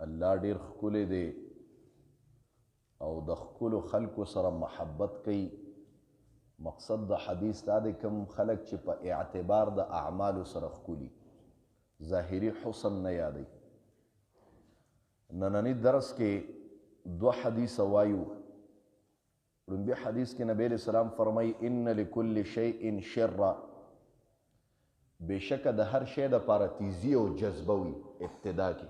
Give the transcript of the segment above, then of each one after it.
الله ډیر ښکلی دی او د ښکلو خلکو سره محبت کوي. مقصد د حدیث دا دی کوم خلک چې په اعتبار د اعمالو سره ښکلي، ظاهري حسن نه یادوي. نننی درس کې دو حدیث وایو. لومبي حدیث کې نبی علیہ السلام فرمایي ان لکل شیء شره، بېشکه د هر شی دپاره تیزي او جذبه وي. ابتدا کې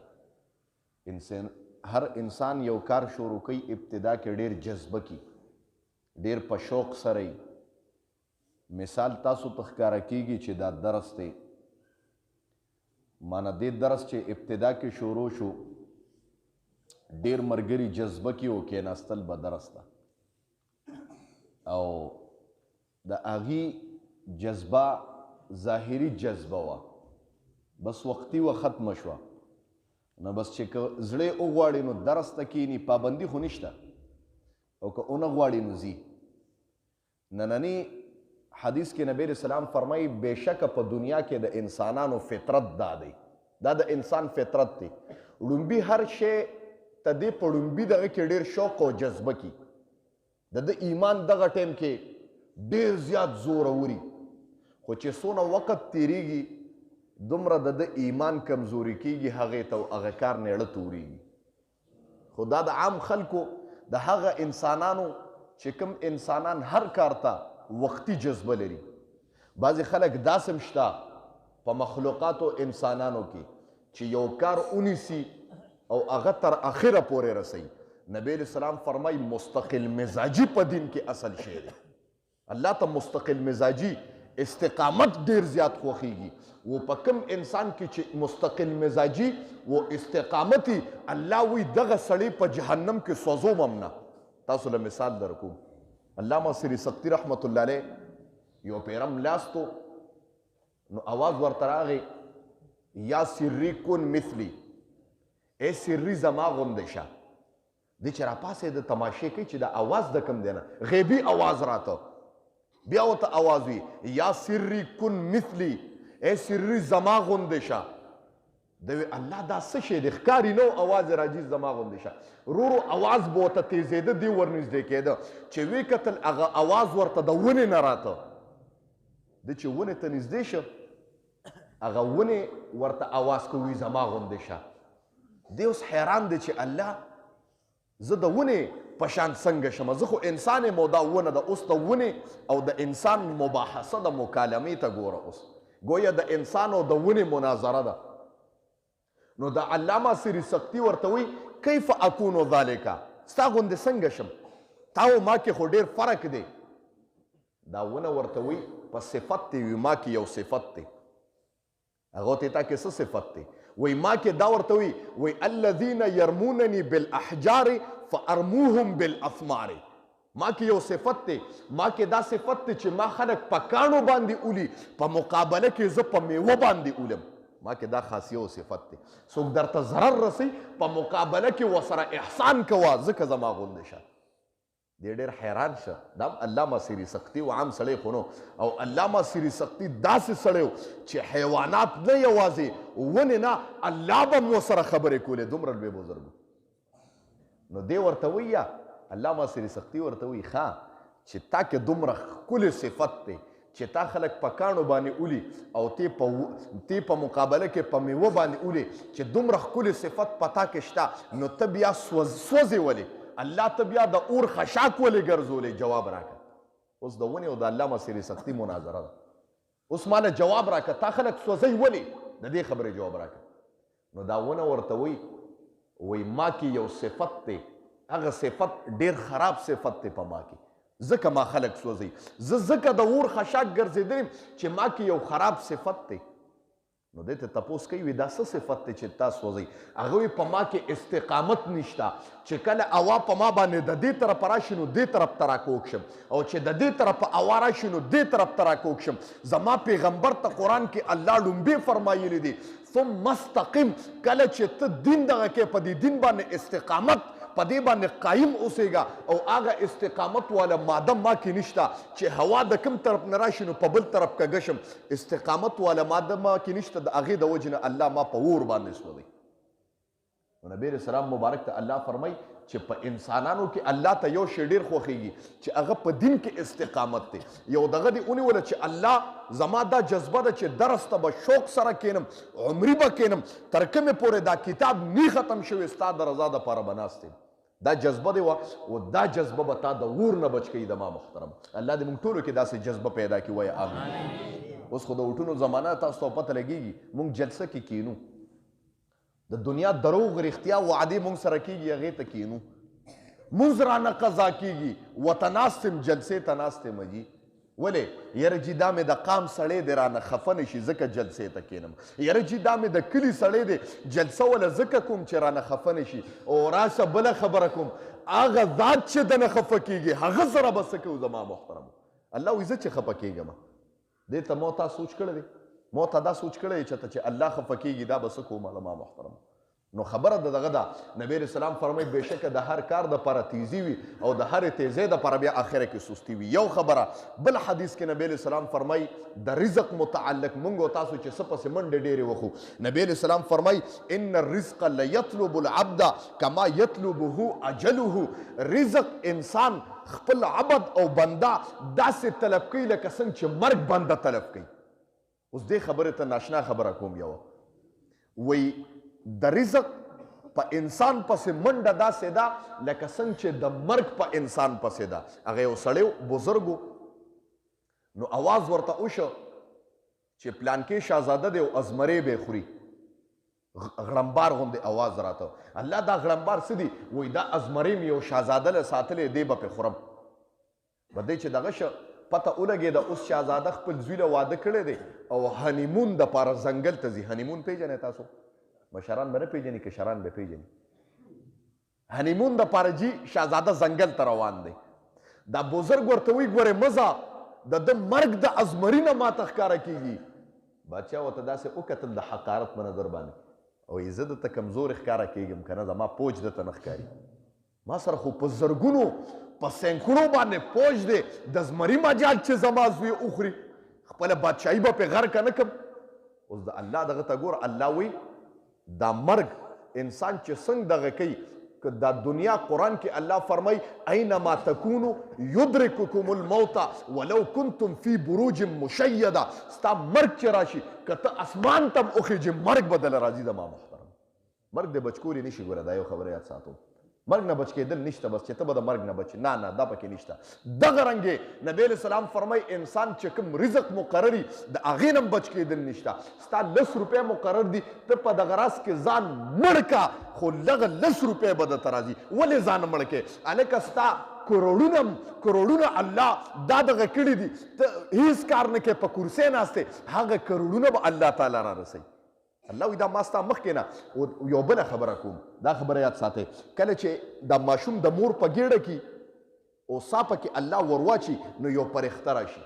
هر انسان یو کار شروع کوي، ابتدا کې ډیر جذبه کی، ډیر په شوق سره. مثال تاسو ته ښکاره کیږي چې دا درس دی، مانه دې درس چې ابتدا کې شروع شو ډیر ملګري جذبه کی او کېناستل به درس ته، او د هغې جذبه ظاهري جذبه وه، بس وقتي و ختمه شوه. نو بس چې که زړه وغواړي نو درس ته کښېني، پابندي خو نشته، او که ونه غواړي نو ځي. ننني حدیث کې نبی علیہ السلام فرمایي بېشکه په دنیا کې د انسانانو فطرت دا دی، دا د انسان فطرت دی. لومبي هر شی ته دې په لومبي دغه کې ډېر شوق او جذبه کی. د ایمان دغه ټیم کې ډېر زیات زوروري، خو چې څونه وخت تیریږي دومره د ایمان کمزوري کیږي، هغې ته هغه کار نیړه تورېږي. خو دا د عام خلکو د هغه انسانانو چې کوم انسانان هر کار ته وختي جذبه لري. بعضې خلک داسې هم شته په مخلوقاتو انسانانو کې چې یو کار ونیسي او هغه تر اخره پورې رسوي. نبی علیہ السلام فرمایي مستقل مزاجي په دین کې اصل شی دی. الله ته مستقل مزاجي استقامت ډیر زیات خوښیږي. و په کوم انسان کې چې مستقل مزاجي و استقامتي، الله وی دغه سړی په جهنم کې سوځوم هم نه. تاسو له مثال در کوم، علامه سری سقطي رحمت الله علیه یو پیره ملاستو، نو اواز ورته راغی یا سری کن مثلی، ای سری زما غوندې شه. دی چې راپاسې د تماشې کوي چې د اواز د کم دی نه، غیبي اواز راته بیا ورته اواز وي یا سری کن مثلی، ای سری زما غوندې شه. د الله دا څه شی دی؟ ښکاري نه و اواز راځي زما غوندې شه. ورو اواز به ورته تیزېده، دی ورنږدې کېده چې ویې کتل هغه اواز ورته د ونې نه راته. د چې ونې ته نږدې شه، هغه ونې ورته اواز کوي زما غوندې شه. دی اوس حیران دی چې الله زه د ونې په شان څنګه شم؟ زه خو انسان یم او دا ونه ده. اوس د ونې او د انسان مباحثه د مکالمې ته ګوره، اوس گویا د انسان او د ونې مناظره ده. نو د علامه سری سقطي ورته وی کیف اکونو ذالکه، ستا غوندې څنګه شم؟ تا و ما کې خو ډېر فرق دی. دا ونه ورته وی په صفت دی، وی ما کې یو صفت دی. هغه ته تا کې څه صفت دی؟ وی ما کې دا ورته وی الذین یرموننی بالاحجار فارموهم بالاثمار. ما کې یو صفت دی، ما کې دا صفت دی چې ما خلک په کاڼو باندې اولي، په مقابله کې زه په میوه باندې اولم. ما کې دا خاصیه او صفت دی. څوک درته ضرر رسي په مقابله کې ورسره احسان کوه، ځکه زما غوندې شه. دی ډېر حیران شه. دا علامه سری سقطي و عام سړی خو نو، او علامه سری سقطي داسې سړی و چې حیوانات نه یوازې ونې نه، الله به هم ورسره خبرې کولې، دومره لوی بزرګ. نو دی ورته وی یا علامه سری سقطي ورته وی ښه چې تا کې دومره ښکلی صفت دی چې تا خلک په کاڼو باندې اولي او تی په مقابله کې په میوه باندې اولي، چې دومره ښکلی صفت په تا کې شته، نو ته بیا سوځې ولې؟ الله ته بیا د اور خشاک ولې ګرځولې؟ جواب راکړه. اوس د ونې او د علامه سری سقطي مناظره ده. اوس ماله جواب راکړه، تا خلک سوځئ ولې؟ د دې خبرې جواب راکړه. نو دا ونه ورته وی ما کې یو صفت دی، هغه صفت ډېر خراب صفت دی په ما کې، ځکه ما خلک سوځئ. زه ځکه د اور خشاک ګرځېدلی چې ما کې یو خراب صفت دی. نو دی ته تپوس کوي وی دا څه صفت دی چې تا سوځئ؟ هغه وی په ما کې استقامت نشته، چې کله هوا په ما باندې د دې طرف راشي نو دې طرف ته راکوږ شم، او چې د دې طرف هوا راشي نو دې طرف ته راکوږ شم. زما پیغمبر ته قرآن کې الله لومبې فرمایلی دی ثم استقم، کله چې ته دین دغه کې په دې دین باندې استقامت په دې باندې قایم اوسېږه، او هغه استقامت والا ماده ما کې نشته چې هوا د کوم طرف نه راشي نو په بل طرف کږه شم. استقامت والا ماده ما کې نشته، د هغې د وجې نه الله ما په اور باندې سوځي. نبی علیہ السلام مبارک ته الله فرمای چې په انسانانو کې الله ته یو شی ډېر خوښیږي چې هغه په دین کې استقامت دی. یو دغه دی ونیوله چې الله زما دا جذبه ده چې درس ته به شوق سره کینم، عمري به کینم، تر کومې پورې دا کتاب نی ختم شوی ستا د رضا دپاره به ناست یم. دا جذبه دی او دا جذبه به تا د اور نه بچ کوي. د ما محترم الله دې موږ ټولو کې داسې جذبه پیدا کړي. وایه آمین. اوس خو د اوټونو زمانه تاسو ته پته لګېږي موږ جلسه کې کینو، د دنیا دروغ رښتیا وعدې موږ سره کېږي هغې ته کینو، مونځ رانه قضا کېږي ورته ناست یم جلسې ته ناست یم جي. ولې یاره جي دا مې د قام سړی دی رانه خفه نه شي ځکه جلسې ته کینم. یاره جي دا مې د کلي سړی دی جلسه وله ځکه کوم چې رانه خفه نه شي. او راشه بله خبره کوم هغه ذات چې دنه خفه کېږي هغه سره به څه کوو زما محترم. الله وایي زه چې خفه کېږم دې ته مو تا سوچ کړی دی؟ مو ته دا سوچ کړی چې الله خفه کېږي دا به څه کوم زما محترم؟ نو خبره د دغه ده. نبی علیہ السلام فرمایي بېشکه د هر کار دپاره تیزي وي او د هرې تیزۍ دپاره بیا آخره کې سستی وي. یو خبره. بل حدیث کې نبی علیہ السلام فرمایي د رزق متعلق مونږ او تاسو چې څه پسې منډې ډېرې وخو، نبی علیہ السلام فرمایي ان الرزق لیطلب العبد کما یطلبه اجله. رزق انسان خپل عبد او بنده داسې طلب کوي لکه څنګه چې مرګ بنده طلب کوي. اوس دې خبرې ته ناشنا خبره کوم. یوه وایي د رزق په انسان پسې منډه داسې ده لکه څنګه چې د مرګ په انسان پسې ده. هغه یو سړی بزرګ نو اواز ورته وشو چې پلانکې شهزاده دی او ازمرې به خوري. غړمبار غوندې اواز راته. الله دا غړمبار څه دي؟ وایي دا ازمرې مې یو شهزاده له ساتلی دی به پې خورم. به دی چې دغه شه پته ولګېده اوس شهزاده خپل زوی له واده کړی دی او هنیمون دپاره ځنګل ته ځي. هنیمون پیژنئ تاسو؟ مشران به نه پیژني کشران به پیژني. هنیمون دپاره جي شهزاده ځنګل ته روان دی. دا بزرګ ورته وایي ګورې مه ځه د ده مرګ د ازمري نه ماته ښکاره کېږي. بادشاه ورته داسې وکتل د حقارت په نظر باندې او زه درته کمزور ښکاره کېږم که نه زما پوج درته نه ښکاري. ما سره خو په زرګونو په سینکړو باندې پوج دی د زمري مجال چې زما زوی وخوري خپله بادشاهي به پرې غرقه نه کړم. اوس د الله دغه ته ګوره. الله وایي دا مرګ انسان چې څنګه دغه کوي که دا دنیا قرآن کې الله فرمایي اینما تکونو یدرککم الموت ولو کنتم فی بروج مشیده. ستا مرګ چې راشي که ته اسمان ته هم وخیږې مرګ به دله راځي. زما محترم مرګ د بچکوري نشي. ګوره دا یو خبره یاد ساتو. مرګ نه بچ کېدل نشته بس چې ته به د مرګ نه بچې. نه نه دا پکې نشته. دغه رنګې نبی علیہ السلام فرمایي انسان چې کوم رزق مقرري د هغې نه بچ کېدل نشته. ستا 10 روپۍ مقرر دي ته په دغه راز کې ځان مړ کا خو لږه 10 روپۍ به درته راځي. ولې ځان مړ کې؟ هلکه ستا کروڑونه الله دا دغه کړي دي ته هیڅ کار نه کې په کرسۍ ناستې هغه کروڑونه به الله تعالی را رسوي. الله وایي دا ما ستا مخکې نه یو بله خبره کوم. دا خبره یاد ساتئ. کله چې دا ماشوم د مور په ګېډه کې او سا پکې الله ور واچي نو یو فرښته راشي.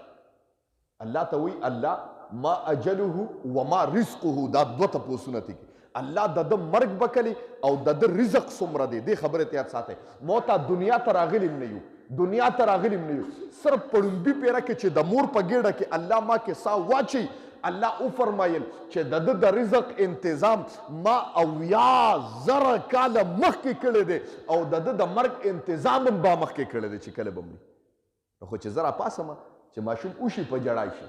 الله ته وایي الله ما اجله وما رزقه. دا دوه تپوسونه دي. الله د ده مرګ به کلي او د ده رزق څومره دی. دې خبرې ته یاد ساتئ. موته دنیا ته راغلي نه یو دنیا ته راغلي نه یو صرف په لومبي پیره کې چې د مور په ګېډه کې الله ما کې سا واچي الله وفرمایل چې د ده د رزق انتظام ما 80,000 کاله مخکې کړی دی او د ده د مرګ انتظام هم با مخکې کړی دی چې کله به مري. خو چې زه راپاسمه چې ماشوم وشي په ژړا شي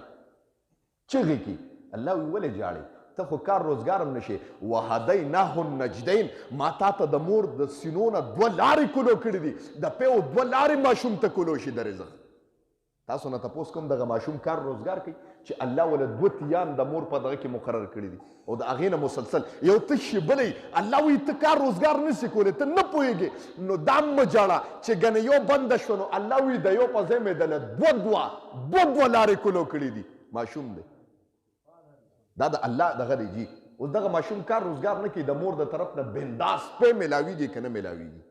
چغې کړي الله وایي ولې ژاړې؟ ته خو کار روزګار هم نشي. وهدیناه النجدین. ما تا ته د مور د سینو نه 2 لارې کلو کړي دي. د پیو 2 لارې ماشوم ته کلو شي د رزق. تاسو نه تپوس کوم دغه ماشوم کار روزګار کوي چې الله ولا 2 تیان د مور په دغه کې مقرر کړي دي او د هغې نه مسلسل یو ته شي بلی الله وایي ته کار روزګار نشي کولی ته نه پوهېږې نو دا مه جاړه چې ګنې یو بنده شوه نو الله وایي د یو په ځای مې دله 2 لارې کلو کړي دي. ماشوم دی دا د الله دغه دی جي. اوس دغه ماشوم کار روزګار نه کوي د مور د طرف نه بنداس پې میلاویږي که نه میلاویږي.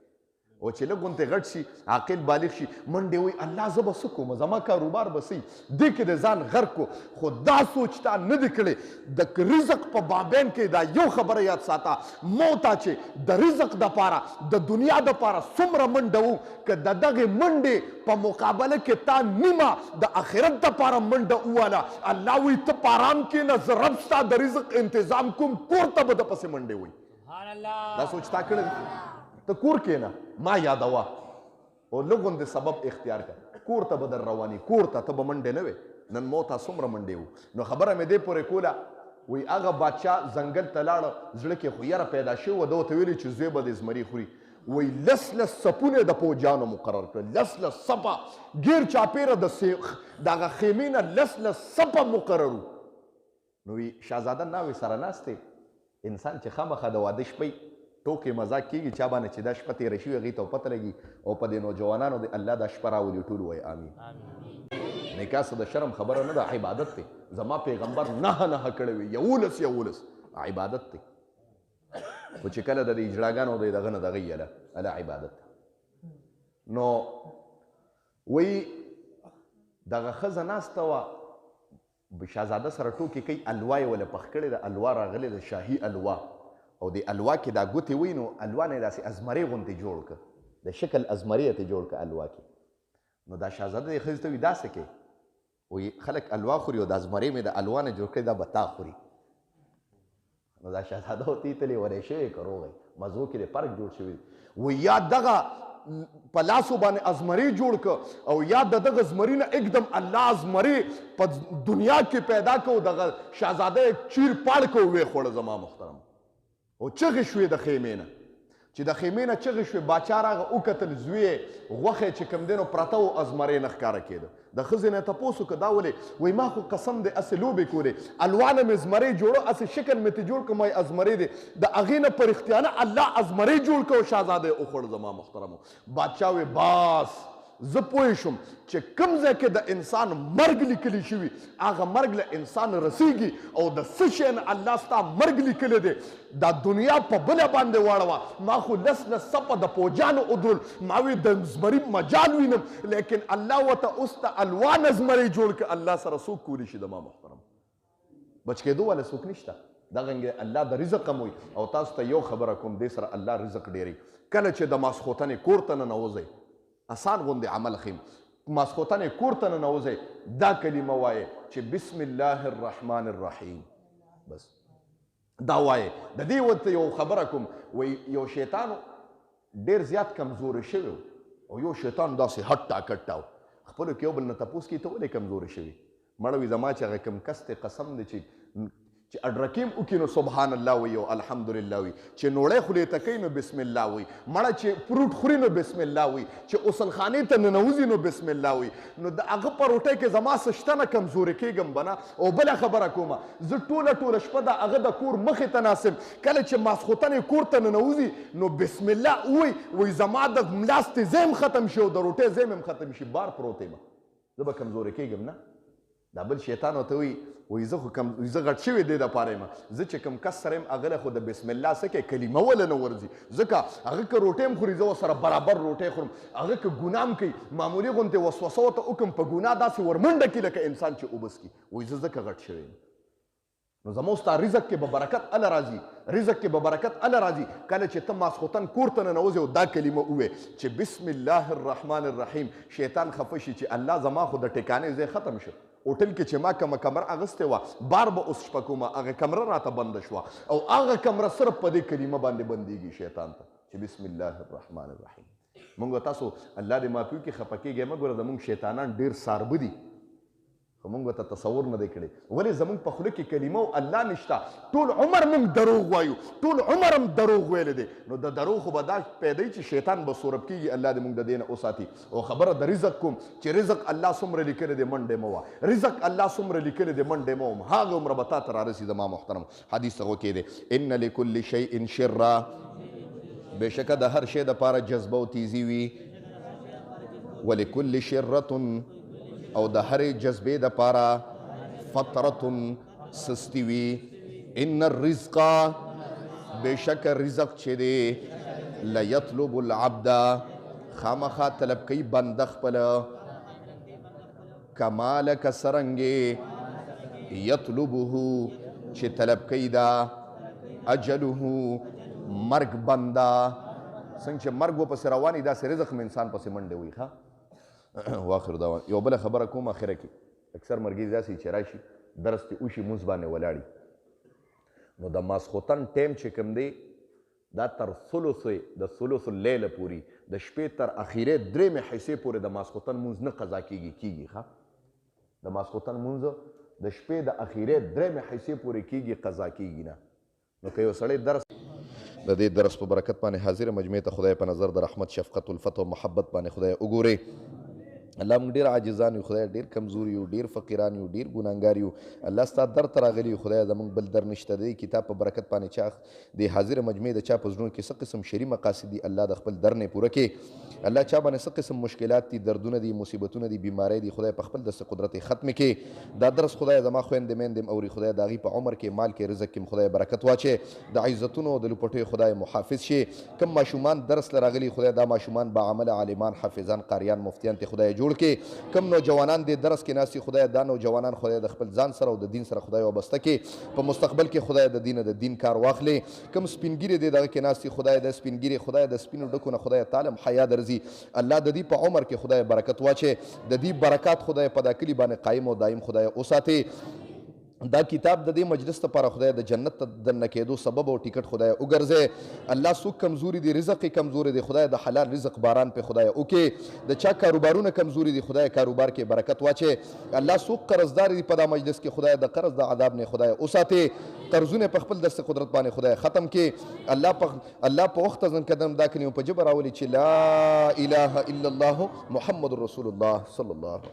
او چې لږ غونتې غټ شي عاقل بالغ شي منډې وایي الله زه به څه کوم زما کاروبار به څه دې کې د ځان غرق کو. خو دا سوچ تا نه دی کړی د رزق په بابین کې دا یو خبره یاد ساته موته چې د رزق دپاره د دنیا دپاره څومره منډه وو که د دغې منډې په مقابله کې تا نیمه د آخرت دپاره منډه وواله الله وایي ته په ارام کښېنه زه رب ستا د رزق انتظام کوم کور ته به د پسې منډې وایي. دا سوچ تا کړی ته کور کښېنه ما یادوه او لږ غوندې سبب اختیار کړه کور ته به در رواني کور ته به منډې نه وې نن مو ته څومره منډې وو نو خبره مې دې پورې کوله وایي هغه بادشاه ځنګل ته لاړه زړه کې خو یره پیدا شوې وه ده ورته ویلي چې زوی به دې زمري خوري وایي لس سپونه د پوجانو مقرر کړل لس سپه ګیر چاپېره د هغه خیمې نه لس سپه مقرر وو نو وی شهزاده ناوې سره ناست انسان چې خامخا د واده شپې ټوکې مزاق کېږي چا باندې چې دا شپه تېره شوې هغې ته پته لګي او په دې نوجوانانو د الله دا شپه راولي ټول وایي امین نکاح څه د شرم خبره نه ده عبادت دی زما پیغمبر نه کړی وي 11 عبادت دی خو چې کله د دې اجراګانو د دغه نه دغه یله الله عبادت نو وایي دغه ښځه ناسته وه شهزاده سره ټوکې کوي الوا یې ولې پخ کړې ده الوا راغلې ده شاهي الوا او د الوا کې دا ګوتې وي نو الوا نه یې داسې ازمرې غوندې جوړ کړه د شکل ازمرې یې جوړ کړه الوا کې نو دا شهزاده دې ښځې ته وي داسې کې وایي خلک الوا خوري او د ازمرې مې د الوا نه جوړ کړې دا به تا خوري نو دا شهزاده ورته ایتلې ورې شوی که روغی مزو کې د فرق جوړ شوي وایي یا دغه په لاسو باندې ازمرې جوړ که او یا د دغه زمري نه اکدم الله ازمرې په دنیا کې پیدا که او دغه شهزاده یې چیر پاړ که او ویې خوړه زما محترم او چغې شوې د خیمې نه چې د خیمې نه چغې شوې باچا راغه وکتل زوی یې غوښې چې کوم دی نو پرته و ازمرې نه ښکاره کېده د ښځې نه یې تپوس وکړه دا ولې وایي ما خو قسم دی هسې لوبې کولې الوا نه مې زمرې جوړه هسې شکل مې ترې جوړ کړم وایي ازمرې دی د هغې نه په رښتیانه الله ازمرې جوړ کړه او شهزاده یې وخوړ زما محترمو بادشاه وایي باس زه پوه شم چې کوم ځای کې د انسان مرګ لیکلی شوي هغه مرګ له انسان رسیږي او د څه شی نه الله ستا مرګ لیکلی دی دا دنیا په بله باندې واړوه ما خو لس سپه د پوجانو ودرول ما وی د زمري مجال وینم لیکن الله ورته اوس د الوا نه زمري جوړ کړه الله سره څوک کولی شي زما محترم بچ کېدو والا څوک نشته دغه الله د رزق هم وي او تاسو ته یو خبره کوم دې سره الله رزق ډېروي کله چې د ماسخوتنې کور ته ننوځئ آسان غوندې عمل خیم ماسخوتنې کور ته ننوځئ دا کلمه وایې چې بسم الله الرحمن الرحیم بس دا وایې د دې ورته یو خبره کوم وایي یو شیطان ډېر زیات کمزوری شوی او یو شیطان داسې هټا کټا خپلو کې یو بل نه تپوس کوي ته ولې کمزوری شوي مړه وي زما چې هغه کوم کس دی قسم دی چې اډرکیم وکړي نو سبحان الله وي او الحمدلله وي چې نوړی خولې ته کوي نو بسم الله وي مړه چې فروټ خوري نو بسم الله وي چې غسلخانې ته ننوځي نو بسم الله وي نو د هغه په روټۍ کې زما څه شته نه کمزوري کېږم به نه او بله خبره کومه زه ټوله شپه د هغه د کور مخې ته ناسم کله چې ماسخوتنې کور ته ننوځي نو بسم الله وي زما د ملاستې ځای هم ختم شي او د روټۍ ځای هم ختم شي بار پروت یم زه به کمزوري کېږم نه دا بل شیطان ورته وایي زه غټ شوی دی دپاره یم زه چې کوم کس سره یم هغه له خو د بسم الله څه کوي کلمه وله نه ورځي ځکه هغه که روټۍ هم خوري زه ورسره برابر روټۍ خورم هغه که ګناه هم کوي معمولي غوندې وسوسه ورته وکړم په ګناه داسې ورمنډه کړي لکه انسان چې اوبس کړي وایي زه ځکه غټ شوی یم نو زما ستا رزق کې به برکت اله راځي کله چې ته ماسخوتن کور ته ننوځې او دا کلمه ووایې چې بسم الله الرحمن الرحیم شیطان خفه شي چې الله زما خو د ټکانې ځای ختم شو هوټل کې چې ما کومه کمره اغوستې وه بار به اوس شپه کومه هغه کمره راته بنده شوه او هغه کمره صرف په دې کلمه باندې بندېږي شیطان ته چې بسم الله الرحمن الرحیم مونږ تاسو الله دې معافي وکړي خفه کېږئ مه ګوره زمونږ شیطانان ډېر ساربه دي خو مونږ ته تصور نه دی کړی ولې زمونږ په خوله کې کلمه او الله نشته ټول عمر مونږ دروغ وایو ټول عمر هم دروغ ویلی دی نو د دروغ خو به دا پیدا چې شیطان به سورب کېږي الله دې مونږ د دې نه وساتي او خبره د رزق کوم چې رزق الله څومره لیکلی دی منډې مه وه رزق الله څومره لیکلی دی منډې مه وم هغه عمره به تا ته رارسي زما محترم حدیث هغو کې دی ان لکل شیء شره بېشکه د هر شی دپاره جذبه او تیزي وي ولکل شرة او د هرې جذبې دپاره فترة سستی وي ان الرزق بېشکه رزق چې دی لیطلب العبد خامخا طلب کوي بنده خپله کما لکه څرنګې یطلبه چې طلب کوي دا اجله مرګ بنده څنګه چې مرګ ورپسې روان وي داسې رزق م انسان پسې منډې وي ښه واخر دعوان یو بله خبره کوم اخره کې اکثر مرګي داسې چې راشي درس ته وشي مونځ باندې ولاړي نو د ماسخوتن ټایم چې کوم دی دا تر د ثلث اللیل پورې د شپې تر اخیرې درېیمې حصې پورې د ماسخوتن مونځ نه قضا کیږي ښه د ماسخوتن مونځ د شپې د اخیرې درېیمې حصې پورې کیږي قضا کیږي نه نو که یو سړی درس د دې درس په برکت باندې حاضر مجمع ته خدای په نظر د رحمت شفقت الفتح او محبت باندې خدای وګوري الله موږ ډېر عاجزان یو خدای ډېر کمزور یو ډېر فقیران یو ډېر ګناهګار یو الله ستا در ته راغلي یو خدای زموږ بل در نشته د کتاب په برکت باندې چا د حاضر مجمع د چا په زړونو کې څه قسم شرعي مقاصد دي الله د خپل در نه پوره کړي الله چا باندې څه قسم مشکلات دي دردونه دي مصیبتونه دي بیماری دي خدای په خپل دست قدرت ختم کړي دا درس خدای زما خویندې میندې اوري خدای د هغې په عمر کې مال کې رزق کې خدای برکت واچي د عزتونو د لوپټیو خدای محافظ شي کوم ماشومان درس له راغلي خدای دا ماشومان با عمله عالمان حافظان قاریان مفتیان ته خدای جوړ کړي کم نوجوانان د درس کې ناستي خدای دا نوجوانان خدای د خپل ځان سره او د دین سره خدای وابسته کړي په مستقبل کې خدای د دین کار واخلي کم سپینګیري دی دغه کې ناستي خدای د سپینګیري خدای د سپینو ډکو نه خدای تعالی حیا درځي الله د دې په عمر کې خدای برکت واچي د دې برکات خدای په دا کلي باندې قایم او دایم خدای وساتي دا کتاب د دې مجلس لپاره خدای د جنت ته دننه کېدو سبب او ټیکټ خدای وګرځي الله څوک کمزوري دي رزق یې کمزوري دی خدای د حلال رزق باران په خدای وکړي د چا کاروبارونه کمزوري دي خدای کاروبار کې برکت واچي الله څوک قرضدار دي په دا مجلس کې خدای د قرض د عذاب نه خدای وساتي قرضونه په خپل دست قدرت باندې خدای ختم کړي الله په وخت ځن قدم دا کړي په جبر راولي چې لا اله الا الله محمد رسول الله صلی الله